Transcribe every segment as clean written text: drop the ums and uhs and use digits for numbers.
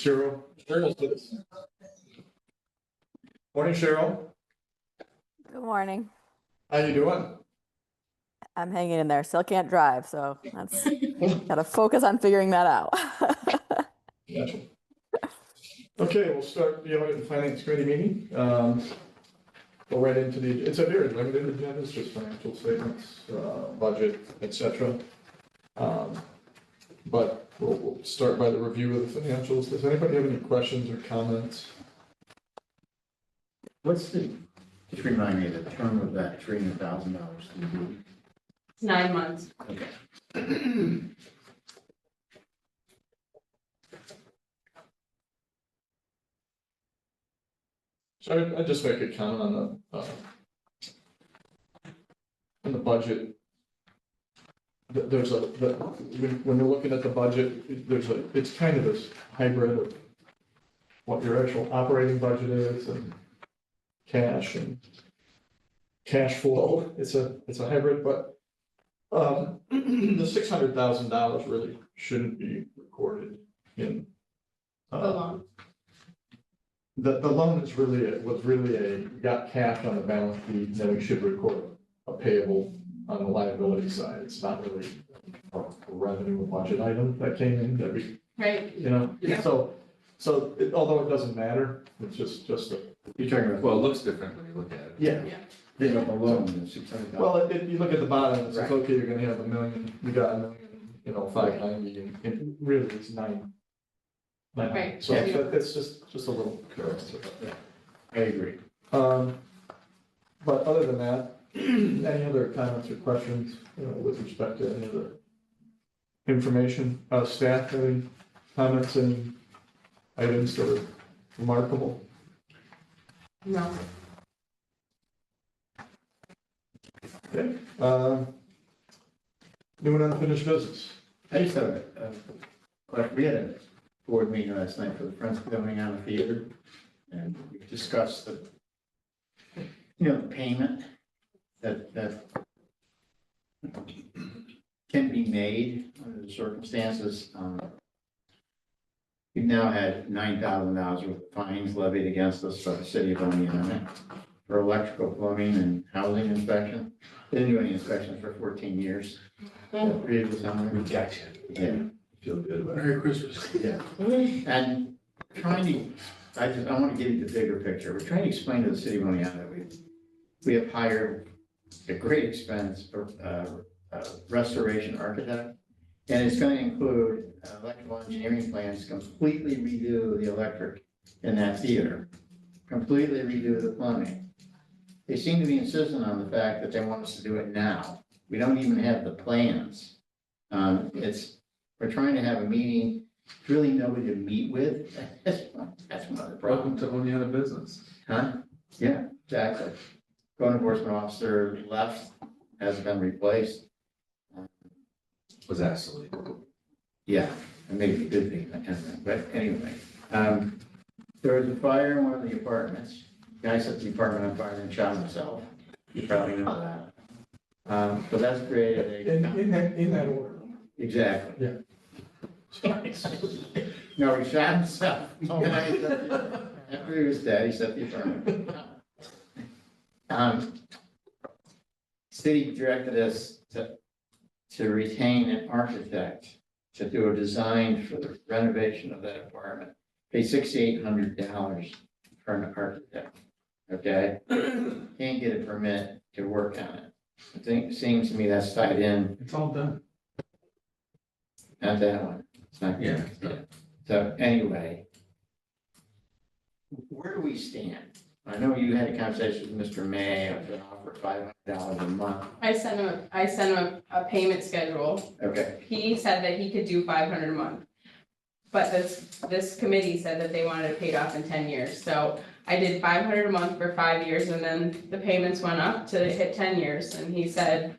Cheryl. Cheryl's with us. Morning, Cheryl. Good morning. How you doing? I'm hanging in there. Still can't drive, so that's gotta focus on figuring that out. Gotcha. Okay, we'll start the Audit and Finance Committee meeting. Go right into it's a very limited agenda, it's just financial statements, budget, etc. But we'll start by the review of the financials. Does anybody have any questions or comments? What's the, just remind me, the term of that $300,000? It's 9 months. Okay. So I'd just make a comment on the budget. There's when you're looking at the budget, it's kind of this hybrid of what your actual operating budget is and cash flow. It's a hybrid, but the $600,000 really shouldn't be recorded in The loan. The loan is really, we got cash on the balance sheet, then we should record a payable on the liability side. It's not really a revenue or budget item that came in that we, Right. Yeah. So although it doesn't matter, it's just a. You're talking about, Well, it looks different when you look at it. Yeah. big up alone, the $600,000. Well, if you look at the bottom, it's Right. okay, you're gonna have $1 million, we got $1 million, 590, and really it's nine. Right. So it's just a little. I agree. But other than that, any other comments or questions, with respect to any other information, staff, any comments and items that are remarkable? No. Okay, new and unfinished business. I just have we had a board meeting last night for the Friends Building on the Theater, and we discussed the payment that can be made under the circumstances. We've now had $9,000 worth of fines levied against us by the city of Oneonta for electrical, plumbing, and housing inspection. Didn't do any inspections for 14 years. Previous owner. We got you. Yeah. Feel good about it. Merry Christmas. Yeah. And trying to, I want to give you the bigger picture. We're trying to explain to the city of Oneonta that we have hired a great expense restoration architect. And it's going to include electrical engineering plans, to completely redo the electric in that theater, completely redo the plumbing. They seem to be insistent on the fact that they want us to do it now. We don't even have the plans. We're trying to have a meeting, really nobody to meet with. That's one of the problems. Welcome to Oneonta business. Huh? Yeah, exactly. Code enforcement officer left, hasn't been replaced. Was absolutely. Yeah, and maybe a good thing, but anyway. There was a fire in one of the apartments. Guy set the apartment on fire and shot himself. You probably know that. But that's created a. In that order. Exactly. Yeah. No, he shot himself. After he was dead, he set the apartment. City directed us to retain an architect to do a design for the renovation of that apartment. Pay $6,800 for an architect, okay? Can't get a permit to work on it. I think, it seems to me that's tied in, It's all done. not that one. It's not. Yeah. So anyway, where do we stand? I know you had a conversation with Mr. May, I've been offered $500 a month. I sent him a payment schedule. Okay, He said that he could do 500 a month. But this committee said that they wanted it paid off in 10 years. So I did 500 a month for 5 years, and then the payments went up to hit 10 years. And he said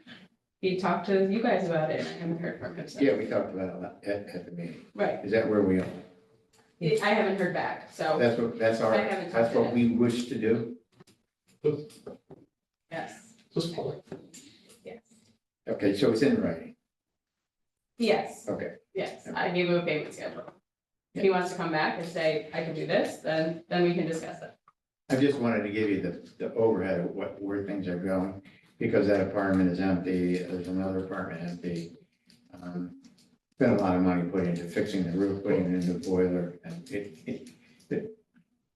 he talked to you guys about it, and I haven't heard from him since. yeah, we talked about it at the meeting. Right. Is that where we are? I haven't heard back, so That's what we wish to do? yes, Just public. yes, Okay, so it's in writing. yes, Okay, yes. I gave him a payment schedule. If he wants to come back and say, I can do this, then we can discuss it. I just wanted to give you the overhead of where things are going, because that apartment is empty, there's another apartment empty. Spent a lot of money putting into fixing the roof, putting in a new boiler, and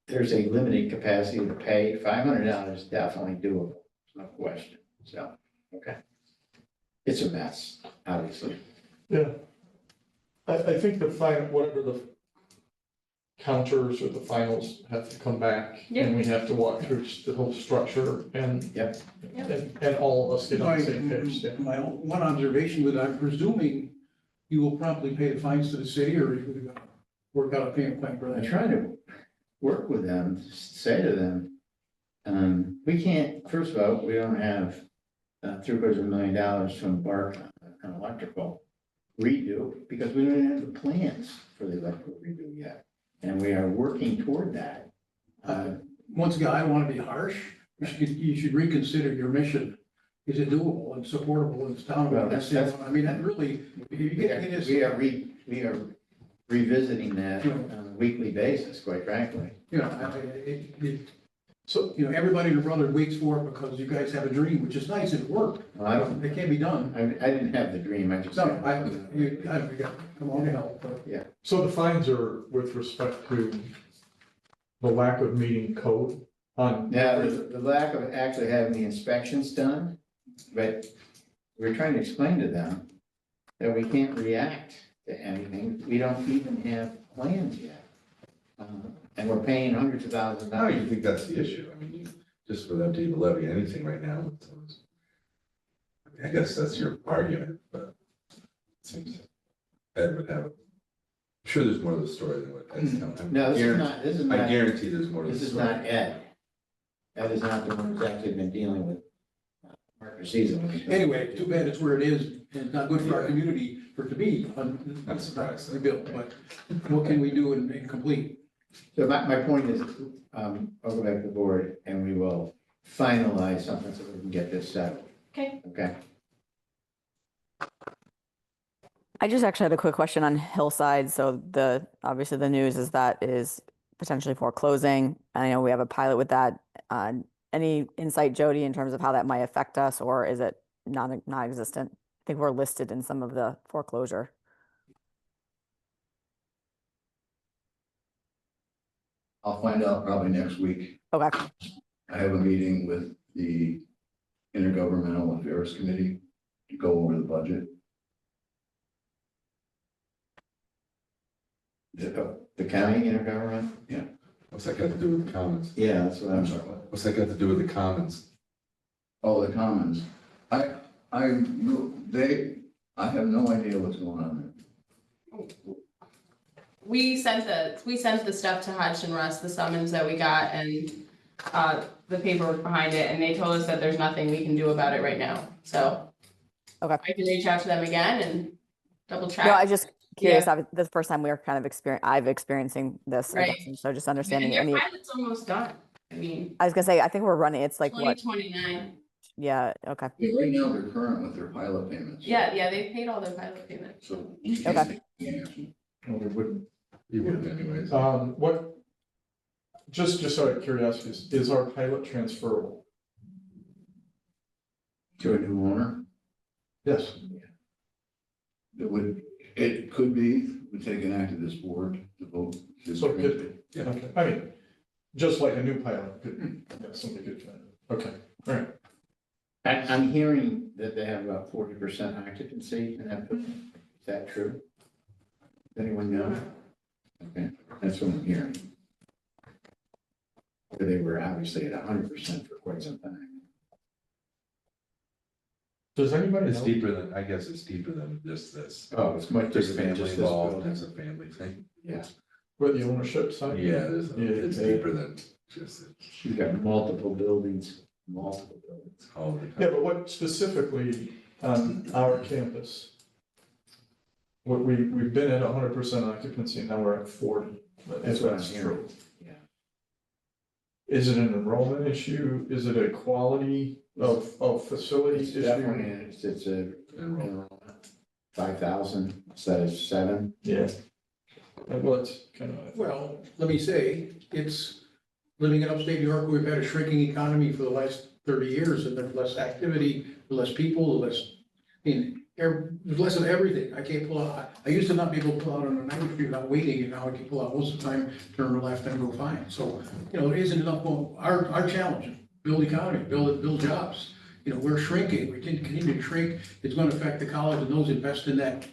there's a limited capacity to pay. $500 definitely doable, no question, so, okay. It's a mess, obviously. Yeah. I think whatever the counters or the finals have to come back, and we have to walk through the whole structure and. Yep. And all of us get on the same page. Yeah. My one observation with, I'm presuming you will promptly pay the fines to the city, or are you going to work out a payment plan for I that? try to work with them, say to them, we can't, first of all, we don't have $750,000 to embark on an electrical redo, because we don't even have the plans for the electrical redo yet. And we are working toward that. Once again, I don't want to be harsh. You should reconsider your mission. Is it doable and supportable in this town? Well, that's- I mean, that really, if you get it is. We are revisiting that on a weekly basis, quite frankly. You know, so, you know, everybody and their brother waits for it because you guys have a dream, which is nice and it worked. Well, I don't, It can't be done. I didn't have the dream, I just. No, you got to come on and help. But So the fines are with respect to the lack of meeting code on. Now, the lack of actually having the inspections done, but we're trying to explain to them that we can't react to anything. We don't even have plans yet. And we're paying hundreds of thousands of How do dollars. you think that's the issue? I mean, just without to even levy anything right now. I guess that's your argument, but it seems Ed would have, I'm sure there's more to the story than what Ed's telling. No, I guarantee there's more to the this is story. not Ed. Ed is not the one who's actually been dealing with Mark Season. anyway, too bad it's where it is, and it's not good for our community for it to be. Not surprised. Rebuilt, but what can we do and complete? So my point is, I'll go back to the board and we will finalize something so we can get this settled. Okay. Okay? I just actually had a quick question on Hillside. So obviously the news is that is potentially foreclosing. And I know we have a pilot with that. Any insight, Jody, in terms of how that might affect us, or is it non-existent? I think we're listed in some of the foreclosure. I'll find out probably next week. Okay. I have a meeting with the Intergovernmental Affairs Committee to go over the budget. The county intergovernment? What's that got to do with the commons? Yeah, that's what I'm I'm sorry, what? What's that got to do with the commons? Oh, the Commons. I have no idea what's going on there. We sent the stuff to Hodgson Russ, the summons that we got and the paperwork behind it, and they told us that there's nothing we can do about it right now. So Okay. I can reach out to them again and double check. No, I just curious. This is the first time we're kind of experiencing this. I Right. guess, and so just understanding And any. their pilot's almost done. I mean, I was gonna say, I think we're running. It's like what? 2029. Yeah. Okay. Yeah, right now, they're current with their pilot payments. Yeah, they paid all their pilot payments. So. Okay. No, we wouldn't. You would anyways. Just out of curiosity, is our pilot transferable? To a new owner, Yes. it could be, would take an act of this board to vote. to So transfer. could, okay, I mean, just like a new pilot could, somebody could try. Okay, all right. I'm hearing that they have about 40% occupancy in that building. Is that true? Does anyone know? Okay, that's what I'm hearing. They were obviously at 100% for quite some time. Does anybody It's know? deeper than, I guess it's deeper than just this. Oh, it's much There's different than family just this involved, building. it's a family thing. Yeah, Where the ownership side? Yeah, it's Yeah. deeper than just you've got multiple buildings. all the. Yeah, but what specifically on our campus? What we've been at 100% occupancy, now we're at 40. That's what I'm That's hearing. true. Yeah. Is it an enrollment issue? Is it a quality of facilities It's issue? definitely, it's a 5,000 instead of 7. Yeah. Well, it's kind of, Well, let me say, it's living in upstate New York, we've had a shrinking economy for the last 30 years, and there's less activity, less people, less, I mean, there's less of everything. I can't pull out, I used to not be able to pull out on a 9th Street without waiting, and now I can pull out most of the time, turn to left and go fine. So, you know, there isn't enough, our challenge, build economy, build jobs. You know, we're shrinking, we can continue to shrink, it's gonna affect the college and those invest in that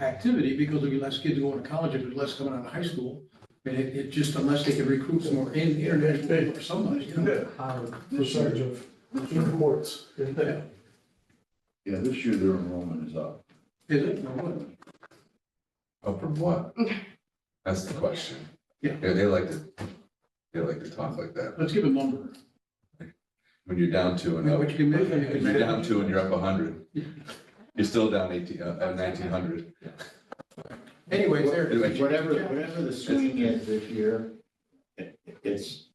activity, because there'll be less kids going to college if there's less coming out of high school. And it just, unless they can recruit some more international people or somebody, you know. percentage of imports, didn't they? Yeah, this year their enrollment is up. Is it? No, what? Up from what? That's the question. Yeah. They like to talk like that. Let's give a number. When you're down two and up, What you can measure, you can if you're down measure. two and you're up 100, you're still down 1900. Anyways, there. Anyway. Whatever the swing is this year, it's,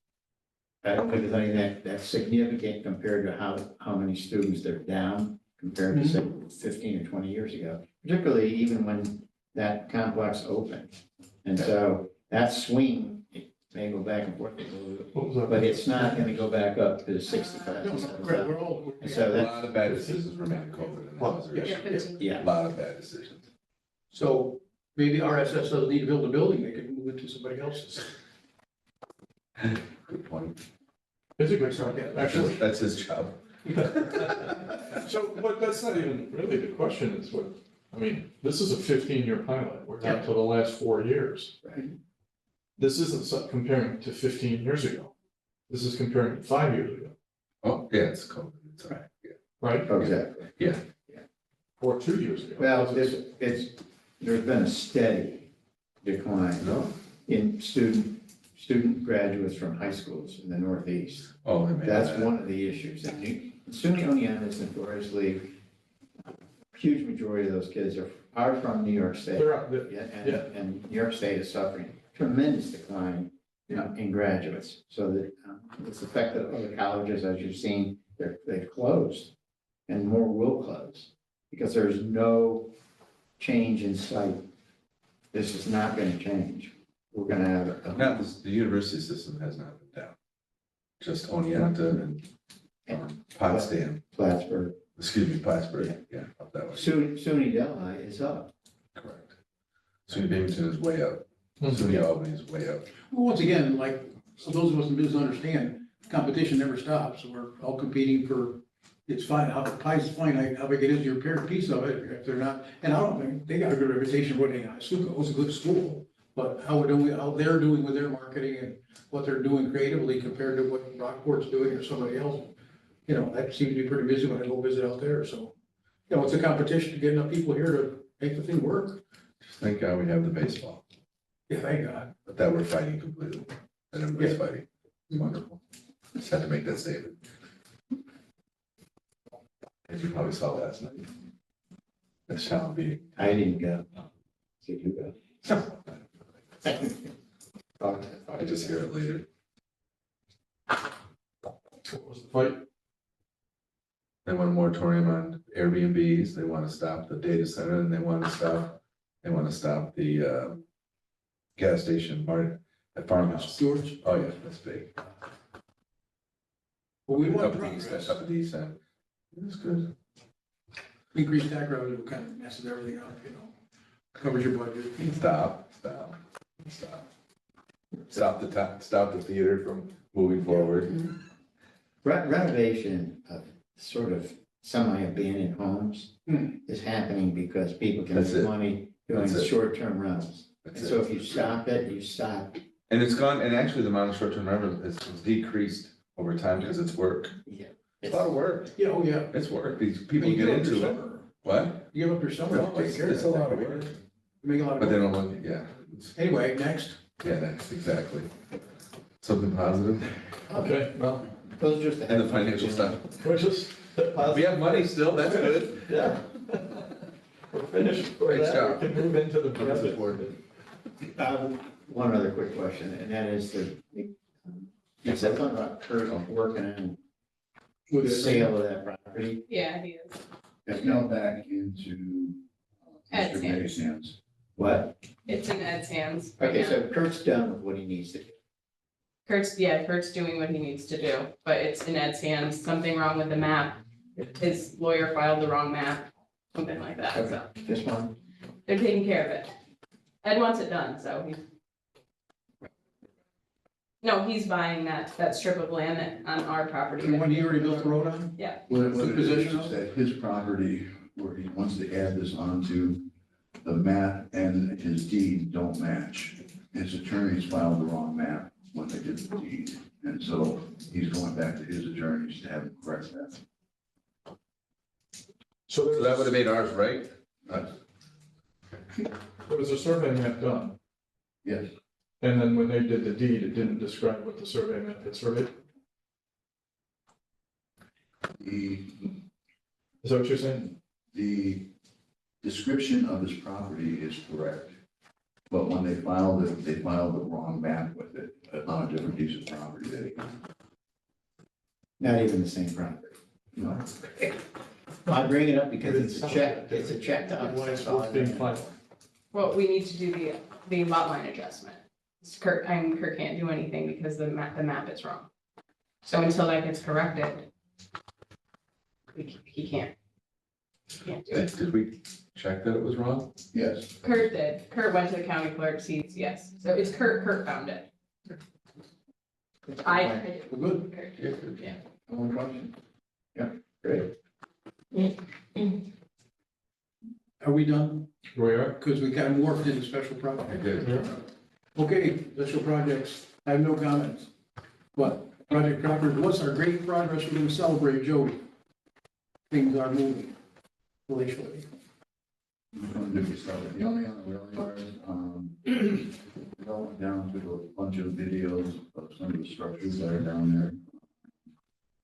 I don't think it's anything that's significant compared to how many students they're down compared to say 15 or 20 years ago, particularly even when that complex opened. And so that swing, it may go back and forth a little bit, What was that? but it's not gonna go back up to 65. No, no, Greg, we're all. And so A that, lot of bad decisions were made in COVID, and that was the Yes, issue. yes. yeah. A lot of bad decisions. So maybe RSS doesn't need to build a building, they could move it to somebody else's. Good point. It's a good start, actually. That's his job. So, but that's not even really the question is what, I mean, this is a 15-year pilot. We're down to the last 4 years. Right. This isn't comparing to 15 years ago. This is comparing to 5 years ago, Oh, yeah, it's COVID. It's all right. Yeah. right? Exactly. Or 2 years ago. Well, there's been a steady decline No? in student graduates from high schools in the Northeast. Oh, they made That's that. one of the issues. And SUNY is notoriously, huge majority of those kids are from New York State. They're up, Yeah, Yeah. and New York State is suffering tremendous decline in graduates. So that it's affected other colleges, as you've seen, they've closed and more will close because there's no change in sight. This is not going to change. We're going to have No, the university system has not been down. Just Oneonta and Potsdam, Plattsburgh. Plattsburgh, yeah, up that way. SUNY Delhi is up. Correct. SUNY Binghamton is way up. Mhm. SUNY Albany is way up. Well, once again, like, so those of us in business understand, competition never stops, we're all competing for, it's fine, how the pie's fine, how big it is, you're a piece of it, if they're not, and I don't think, they got a good reputation, what they, it was a good school, but how they're doing with their marketing and what they're doing creatively compared to what Rockport's doing or somebody else, you know, that seems to be pretty busy when I go visit out there, so, you know, it's a competition to get enough people here to make the thing work. Thank God we have the baseball, Yeah, thank God. but that we're fighting completely. And everybody's fighting. It's wonderful. Just had to make that statement. As you probably saw last night. That shall be. I didn't go. Did you go? I just hear it later. What was the fight? They want a moratorium on Airbnbs, they want to stop the data center, and they want to stop the gas station at farmhouse. George? Oh, yeah, that's big. Well, we want Up the east, progress. up at the east end. It's good. Increased tax revenue kind of messes everything up, you know, covers your budget. Stop. Stop the theater from moving forward. Renovation of sort of semi-abandoned homes Hmm. is happening because people can That's make it. money doing That's it. short-term rentals. And That's so it. if you stop it, you stop. And it's gone, and actually the amount of short-term rental has decreased over time because it's work. Yeah. It's a lot of work. Yeah, oh, yeah. It's work. These people You get give up your into it. summer. What? You give up your summer, to take It's care of it's a it. lot of work. You make a lot of. But they don't look, yeah. Anyway, next. Yeah, that's exactly. Something positive. Okay, well, Those are just the And the headlines. financial stuff. we're just. We have money still, that's good. Yeah. We're finished. Great With that, job. We can move into the That's budget. important. One other quick question, and that is you said something about Kurt working on With the the sale of that property. Yeah, he is. It's now back into Ed's Mr. May's hands. What? It's in Ed's hands. right Okay, now. so Kurt's done with what he needs to do. Kurt's doing what he needs to do, but it's in Ed's hands. Something wrong with the map. His lawyer filed the wrong map, something like that, so This one? they're taking care of it. Ed wants it done, so he. No, he's buying that strip of land that on our property. The one he already built the road on? What it The is, position is of- that his property, where he wants to add this onto the map and his deed don't match. His attorneys filed the wrong map when they did the deed, and so he's going back to his attorneys to have him correct that. So So that would have made ours right? there was a survey map done, Yes, and then when they did the deed, it didn't describe what the survey map had surveyed. the, Is that what you're saying? the description of his property is correct. But when they filed it, they filed the wrong map with it on a different piece of property that he. Not even the same property. No, I bring it up because it's a check to us. Why it's That's all I being bring up. filed. Well, we need to do the lot line adjustment. Kurt can't do anything because the map is wrong. So until that gets corrected, he can't. He can't do it. Did we check that it was wrong? yes, Kurt did. Kurt went to the county clerk, sees, yes. So it's Kurt found it. I did. We're good. Kurt, yeah. One question? Yeah, great. Are we done? We are? Because we kind of morphed into special I projects. did. Okay, special projects. I have no comments. But Project Droppers, what's our great progress? We're going to celebrate Jody. Things are moving glacially. The only other rail yard, we all went down to a bunch of videos of some of the structures that are down there.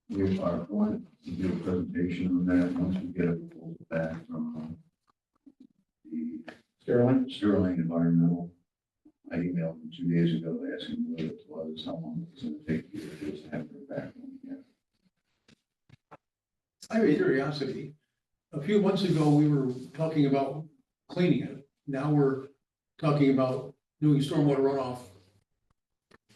We are going to do a presentation on that once we get a proposal back from the Sterling Environmental. I emailed them 2 days ago asking what it was, how long it's going to take you to just have it back. I have a curiosity. A few months ago, we were talking about cleaning it. Now we're talking about doing stormwater runoff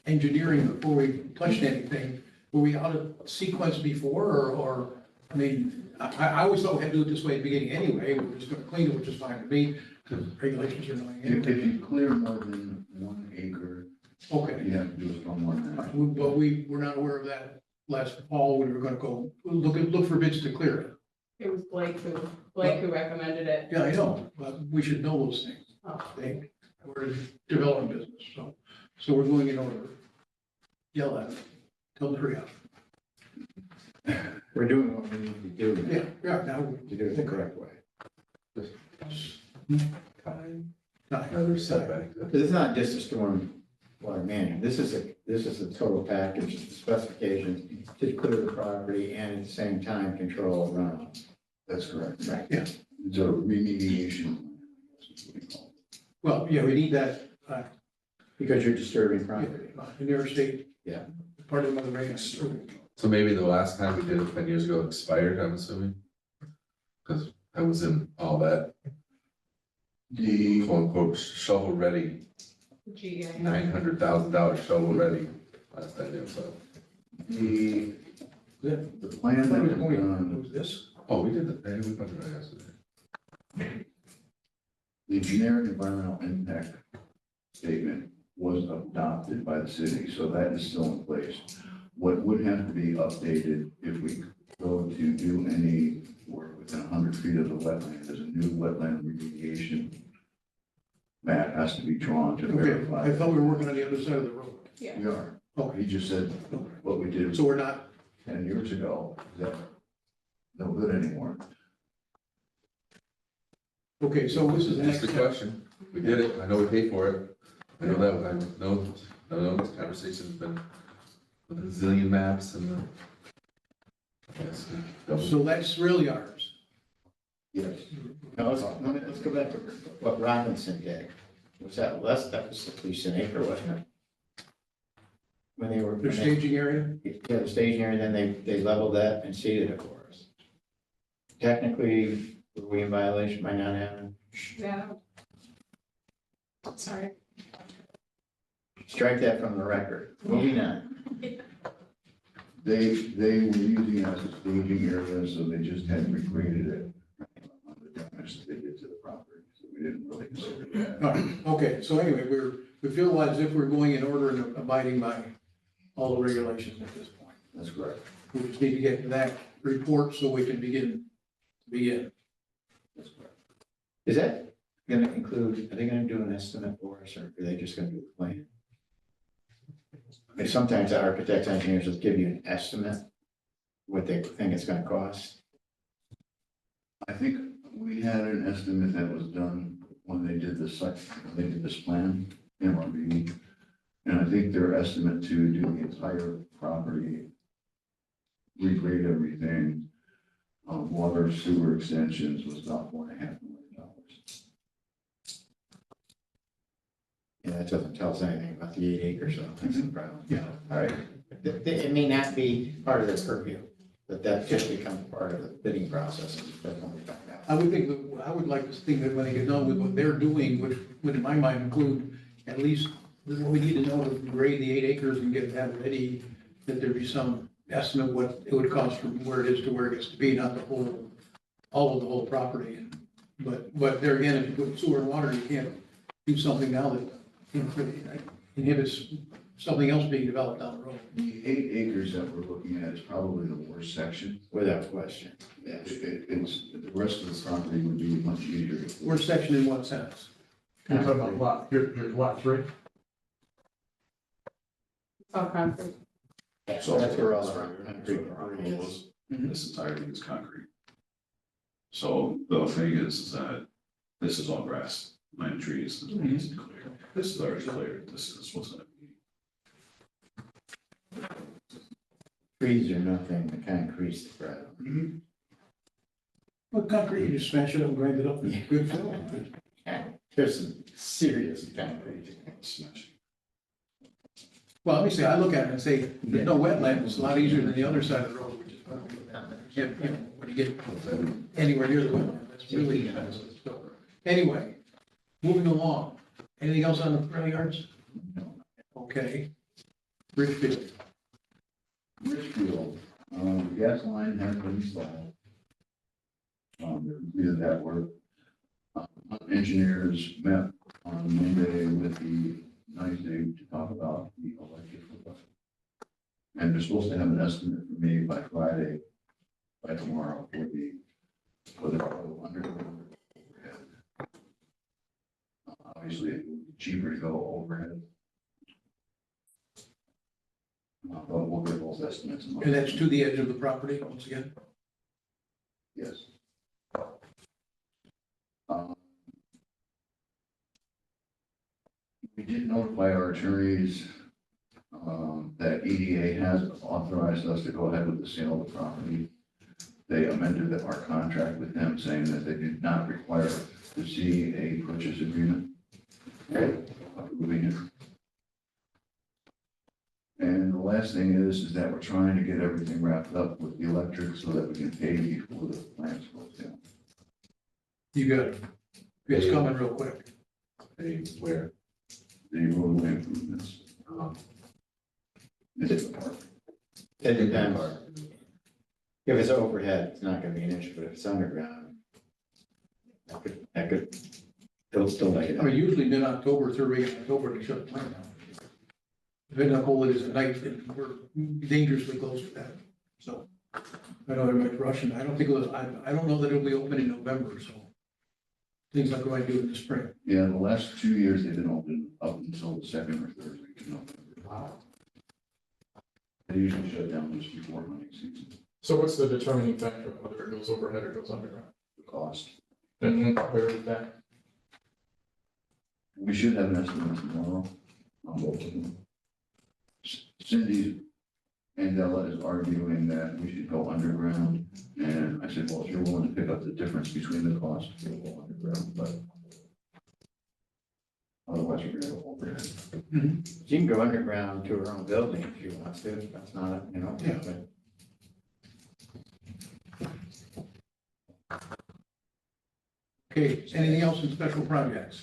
engineering before we touched anything. Were we out of sequence before or, I mean, I always thought we had to do it this way at the beginning anyway. We're just gonna clean it, which is fine with me, because regulations are knowing If anyway. you clear more than 1 acre, Okay, you have to do a stormwater. but we were not aware of that last fall when we were gonna go look for bids to clear it. It was Blake who recommended it. Yeah, I know, but we should know those things. Oh. We're in development business, so we're going in order. Yell at them, tell them to hurry up. We're doing what we need to do Yeah, now, to do it the correct way. Another setback. This is not just a storm water management. This is a total package, of specifications to clear the property and at the same time control runoff. That's correct. Right. It's a remediation. That's what we call it. well, yeah, we need that, Because you're disturbing property. in the interstate. Yeah. Part of Mother Nature. So maybe the last time we did it 10 years ago expired, I'm assuming? Because I was in all that The, quote unquote shovel ready, GA. $900,000 shovel ready last I knew, so. the plan that was done, Was this? Oh, we did the, we went through that yesterday. the generic environmental impact statement was adopted by the city, so that is still in place. What would have to be updated if we go to do any work within 100 feet of the wetland, is a new wetland remediation map has to be drawn to Okay, verify. I thought we were working on the other side of the road. We are. Okay, He just said what we did so we're not, 10 years ago, is that no good anymore. okay, so this is the Just next a step. question. We did it. I know we paid for it. I know that, I know this conversation's been with a zillion maps and yes. So that's really ours. Yes. Now, let's go back to what Robinson did. Was that that was at least an acre, wasn't it? When they were. Their staging area. Yeah, the staging area, then they leveled that and seeded it for us. Technically, were we in violation by not having? Yeah, Sorry. Strike that from the record. Moving on. They were using it as a staging area, so they just hadn't regraded it on the damage that they did to the property, so we didn't really consider that. All right, okay, so anyway, we feel as if we're going in order and abiding by all the regulations at this point. That's correct. We just need to get that report so we can begin. That's correct. Is that gonna include, are they gonna do an estimate for us, or are they just gonna do the plan? I mean, sometimes the architects, engineers will give you an estimate, what they think it's gonna cost. I think we had an estimate that was done when they did the site, when they did this plan, MRB. And I think their estimate to do the entire property, regrade everything, water sewer extensions was about $4.5 million. Yeah, that doesn't tell us anything about the 8 acres, so that's the problem. Yeah. All right. It may not be part of their purview, but that should become part of the bidding process. That's when we find out. I would think, I would like to think that when they get done with what they're doing, which would in my mind include at least what we need to know to grade the 8 acres and get that ready, that there be some estimate what it would cost from where it is to where it gets to be, not the whole, all of the whole property. But there again, if you put sewer and water, you can't do something now that inhibits something else being developed down the road. The 8 acres that we're looking at is probably the worst section. Without question. Yes. It's, the rest of the property would be much easier. Worst section in what sense? You're talking about lot, here's lot 3. It's all concrete. So that's where all the concrete is. This entirety is concrete. So the thing is that this is all grass, land trees, this is clear. This is already cleared, this is what's gonna be. Trees are nothing, the concrete's the problem. Well, concrete, you just smash it up and grind it up, it's good fill. There's some serious concrete. Smash. Well, let me say, I look at it and say, there's no wetland, it's a lot easier than the other side of the road, which is, you know, when you get anywhere near the wetland, that's really expensive. So, anyway, moving along, anything else on the front yards? Okay. Richfield, Richfield, the gas line has been installed. They completed that work. Engineers met on Monday with the nice day to talk about the electrical. And they're supposed to have an estimate for me by Friday, by tomorrow, for the underground overhead. Obviously, it would be cheaper to go overhead. But we'll get those estimates. and that's to the edge of the property, once again. Yes. We did notify our attorneys that EDA has authorized us to go ahead with the sale of the property. They amended our contract with them, saying that they did not require to see a purchase agreement. Approving it. And the last thing is that we're trying to get everything wrapped up with the electric so that we can pay before the plants go down. You got it. It's coming real quick. Hey, where? The roadway improvements. This is the part. It depends. If it's overhead, it's not gonna be an issue, but if it's underground, that could, they'll still like I mean, it. usually mid-October, third week of October, they shut the plant down. Depending on how cold it is at night, we're dangerously close to that, so. I know everybody's rushing, I don't think it was, I don't know that it'll be open in November, so. Things like what I do in the spring. Yeah, the last 2 years they've been open up until the second or third week in November. Wow. They usually shut down just before hunting season. So what's the determining factor of whether it goes overhead or goes underground? The cost. And where is that? We should have an estimate tomorrow on both of them. Cindy Andela is arguing that we should go underground, and I said, well, if you're willing to pick up the difference between the costs, we'll go underground, but otherwise we're gonna go overhead. She can go underground to her own building if she wants to, that's not, you know, Yeah. but Okay, anything else in special projects?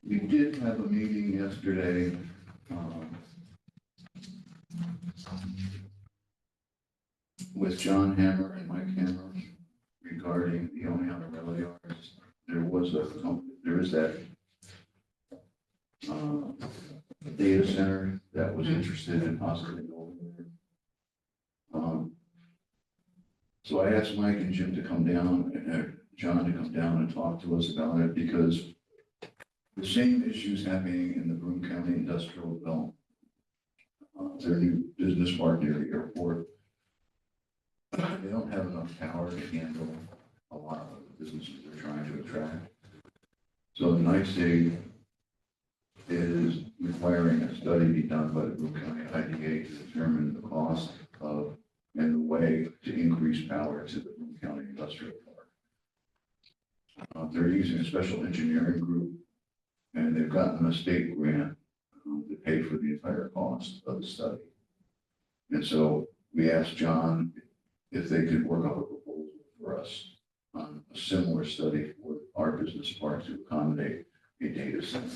We did have a meeting yesterday, with John Hammer and Mike Hammer regarding the Oneonta Rail Yards. There is that data center that was interested in possibly going there. So I asked Mike and Jim to come down, and John to come down and talk to us about it, because the same issues happening in the Broome County Industrial Development. Their new business park near the airport. They don't have enough power to handle a lot of the businesses they're trying to attract. So the NYSEG is requiring a study be done by the Broome County IDA to determine the cost of and the way to increase power to the Broome County Industrial Park. They're using a special engineering group, and they've gotten a state grant to pay for the entire cost of the study. And so we asked John if they could work up a proposal for us on a similar study for our business park to accommodate a data center.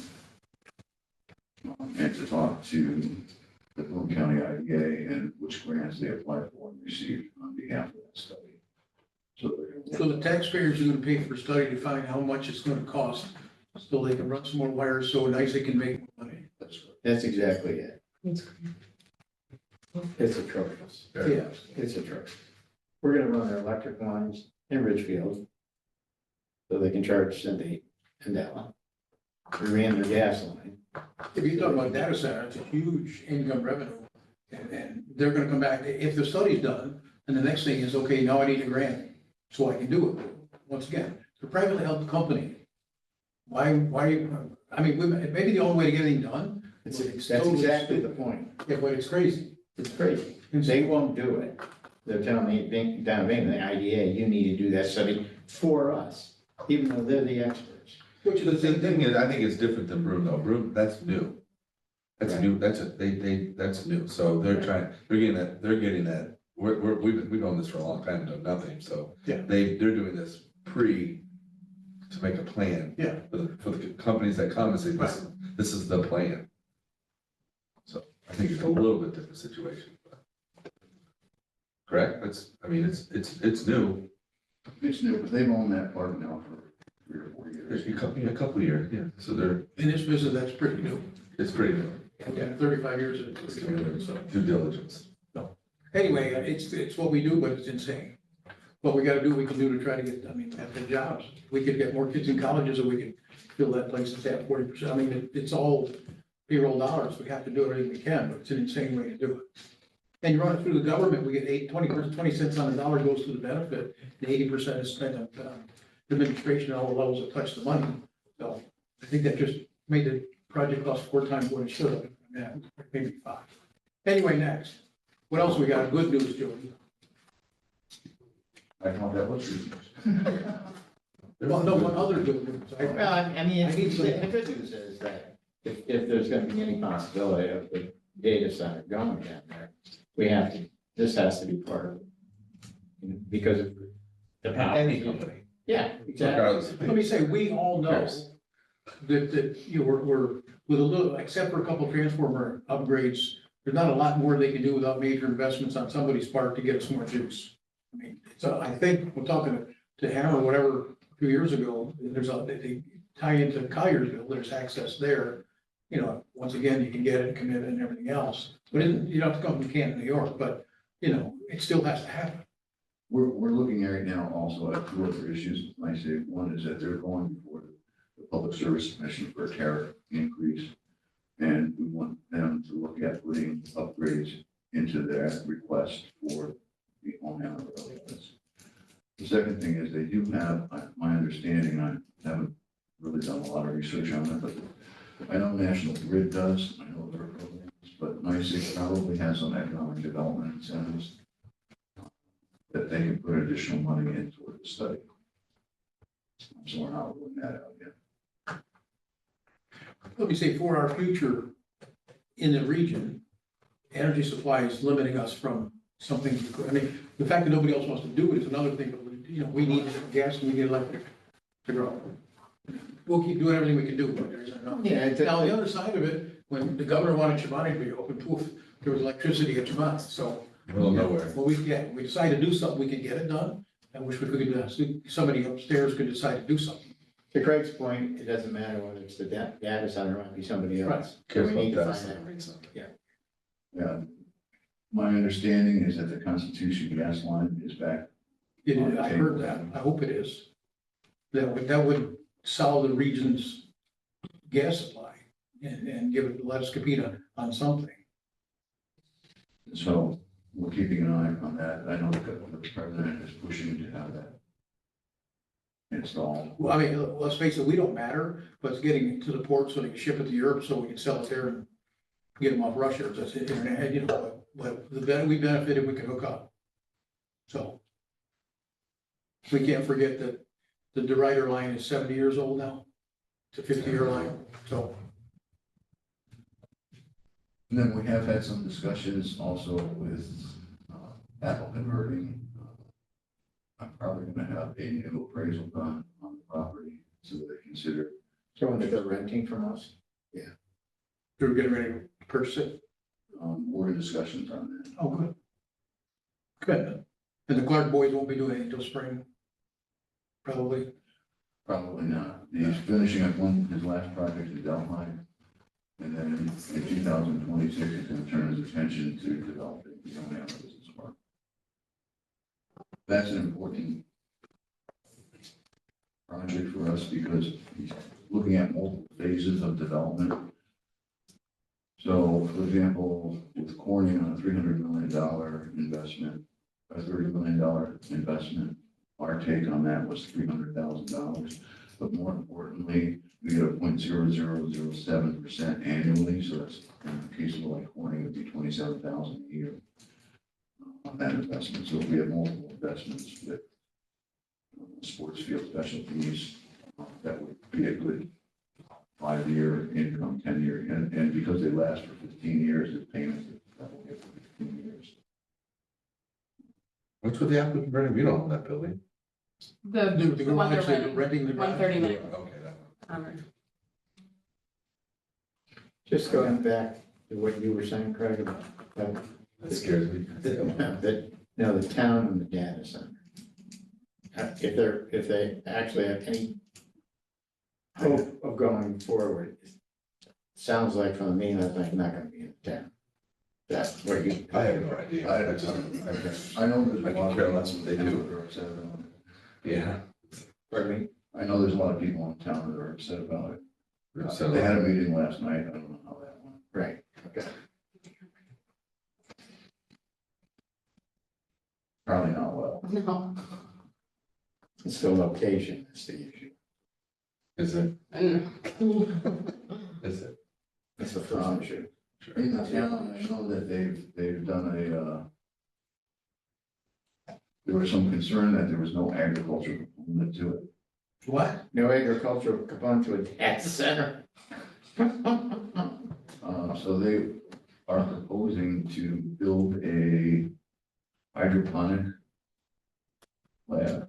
And to talk to the Broome County IDA and which grants they apply for and receive on behalf of that study. So the taxpayers are gonna pay for a study to find how much it's gonna cost, so they can run some more wires, so nice they can make money. That's exactly it. It's atrocious. Yeah. It's atrocious. We're gonna run our electric lines in Ridgefield, so they can charge Cindy and Della. We ran their gas line. If you talk about data center, it's a huge income revenue. And they're gonna come back, if the study's done, and the next thing is, okay, now I need a grant, so I can do it. Once again, it's a privately held company. Why, I mean, maybe the only way to get anything done. That's exactly the point. Yeah, but it's crazy. It's crazy. They won't do it. They're telling me, down in the IDA, you need to do that study for us, even though they're the experts. Which The is the thing is, I think it's different than Broome, though. Broome, that's new. That's new, that's new. So they're getting that, we've been on this for a long time, done nothing, so. Yeah. They're doing this to make a plan. Yeah. For the companies that come and say, this is the plan. So I think it's a little bit different situation. Correct? It's new. It's new, but they've owned that park now for 3 or 4 years. A couple of years, yeah. So in this business, that's pretty new. it's pretty new. Yeah, 35 years of it. So Due diligence. anyway, it's what we do, but it's insane. What we gotta do, we can do to try to get, I mean, have the jobs. We could get more kids in colleges, or we could fill that place that's at 40%. I mean, it's all payroll dollars. We have to do everything we can, but it's an insane way to do it. And you run it through the government, we get 20 cents on the dollar goes to the benefit, and 80% is spent on administration, all the levels that touch the money. So I think that just made the project cost 4 times what it should have. Yeah, maybe 5. Anyway, next. What else we got? Good news, Jody. I thought that was good news. Well, no, what other good news? Well, I mean, I need some- the good news is that if there's gonna be any possibility of the data center going down there, this has to be part of it. Because of the power. Any company, Yeah, exactly. regardless of. Let me say, we all know Yes. that, you know, we're with a little, except for a couple of transformer upgrades, there's not a lot more they can do without major investments on somebody's part to get us more juice. I mean, so I think we're talking to Hammer, whatever, a few years ago, they tie into Colliersville, there's access there. You know, once again, you can get it, commit it and everything else, but you don't have to come from Canton, New York, but, you know, it still has to happen. We're looking at right now also at 2 other issues. I say one is that they're going before the Public Service Commission for a tariff increase. And we want them to look at putting upgrades into their request for the Oneonta Railroads. The second thing is they do have, my understanding, I haven't really done a lot of research on it, but I know National Grid does, I know their programs, but NYSEG probably has some economic development incentives that they can put additional money into the study. So we're not ruling that out yet. Let me say, for our future in the region, energy supply is limiting us from something, I mean, the fact that nobody else wants to do it is another thing, but, you know, we need gas and we need electric to grow. we'll keep doing everything we can do, but there isn't enough. Yeah, Now, the other side of it, when the governor wanted Chobani to be open, poof, there was electricity at Chobani, so. Middle of nowhere. Well, we decide to do something, we can get it done. I wish we could do that. Somebody upstairs could decide to do something. To Craig's point, it doesn't matter whether it's the data center, it might be somebody Right. else. So Cares we about need to data find center that. rates. Yeah. My understanding is that the Constitution gas line is back. I heard that, I hope it is. That would solve the region's gas supply and give it, let us compete on something. So we're keeping an eye on that. I know the president is pushing to have that installed. Well, I mean, let's face it, we don't matter, but it's getting it to the port so they can ship it to Europe so we can sell it there and get them off Russia. That's it, internet, you know, but the better we benefit if we can hook up. So. We can't forget that the DeRuyter line is 70 years old now. It's a 50-year line, so. And then we have had some discussions also with Apple converting. I'm probably gonna have a new appraisal done on the property so that they consider. So when they're renting from us, They're getting ready to purchase it. We're in discussions on that. Oh, good. Good. And the Clark boys won't be doing it until spring? Probably. Probably not. He's finishing up his last project in Delphi. And then in 2026, he's gonna turn his attention to developing his own business park. That's an important project for us because he's looking at multiple phases of development. So, for example, with Corning on a $300 million investment, a $30 million investment, our take on that was $300,000. But more importantly, we get a 0.0007% annually, so that's in the case of like Corning, it would be $27,000 a year on that investment. So if we have multiple investments with sports field specialties, that would be a good 5-year income, 10-year, and because they last for 15 years, the payments that will get for 15 years. What's with the applicant burning? We don't own that building. The The one they're garage, they're renting, renting the garage. 139. Okay, that one. just going back to what you were saying, Craig, about That scares me. the town and the data center. If they actually have any hope of going forward, sounds like from the meeting, that's like not gonna be in the town. That's where you. I have no idea. I know there's a I can lot of care people less what they do. that are upset about it. Yeah. Pardon me? I know there's a lot of people in town that are upset about it. So, They had a meeting last night. I don't know how that went. Right, okay. Probably not well. No. It's the location, that's the issue. is it? Mm. Is it? That's the first issue. Sure. In the town, I know that they've done there was some concern that there was no agricultural component to it. What? No agricultural component to a data center. So they are proposing to build a hydroponic lab,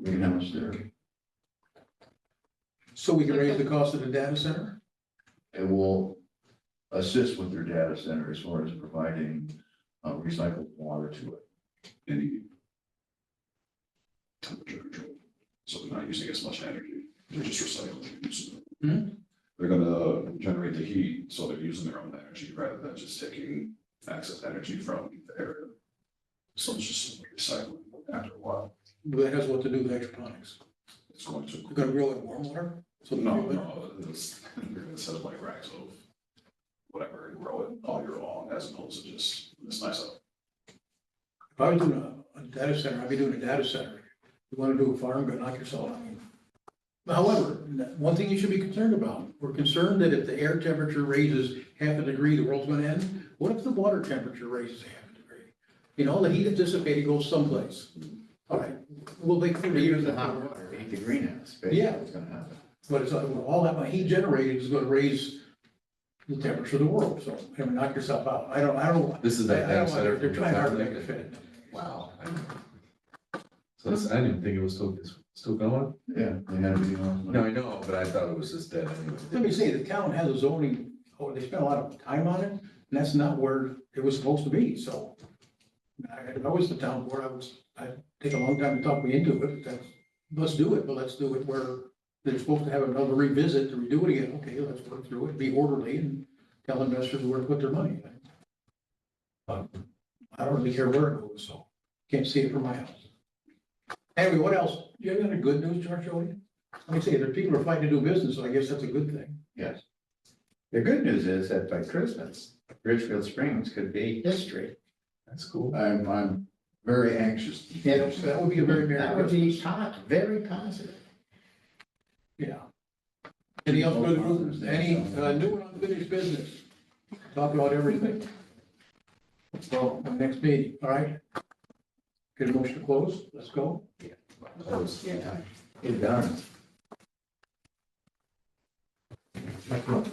greenhouse there. So we can raise the cost of the data center? It will assist with their data center as far as providing recycled water to it. Any temperature control, so they're not using as much energy, they're just recycling. Hmm. They're gonna generate the heat, so they're using their own energy rather than just taking excess energy from the area. So it's just recycling after a while. That has what to do with hydroponics. It's going to. They're gonna grow in warm water? So No, it's, they're gonna set up like racks of whatever and grow it all year long as opposed to just this nice up. If I was doing a data center, I'd be doing a data center. You wanna do a farm, go knock yourself out. However, one thing you should be concerned about, we're concerned that if the air temperature raises half a degree, the world's gonna end. What if the water temperature raises half a degree? You know, the heat is dissipated, goes someplace. All right, we'll make 30 years Use the of hot hot water, heat the greenhouse, basically Yeah. what's gonna happen. But it's, all that heat generated is gonna raise the temperature of the world, so, I mean, knock yourself out. I don't. This is I that don't data want- center. They're trying hard to make it fit. Wow. So that's, I didn't even think it was so Still going? Yeah, they had a video last night. No, I know, but I thought it was just dead anyway. Let me say, the town has a zoning, oh, they spent a lot of time on it, and that's not where it was supposed to be, so. If I was the town board, I'd take a long time to talk me into it, but that's, let's do it, but let's do it where they're supposed to have another revisit to redo it again, okay, let's work through it, be orderly and tell investors where to put their money. But I don't really care where it goes, so can't see it from my house. Anyway, what else? Do you have any good news, George, Jody? Let me say, there people are fighting to do business, so I guess that's a good thing. Yes. The good news is that by Christmas, Ridgefield Springs could be history. That's cool. I'm very anxious. Yeah, That would be a very merry that would be Christmas. very positive. Yeah. Anything else, for the group? Any new and unfinished business? Talk about everything. So, next meeting, all right? Get a motion to close, let's go. It's done. Here we go.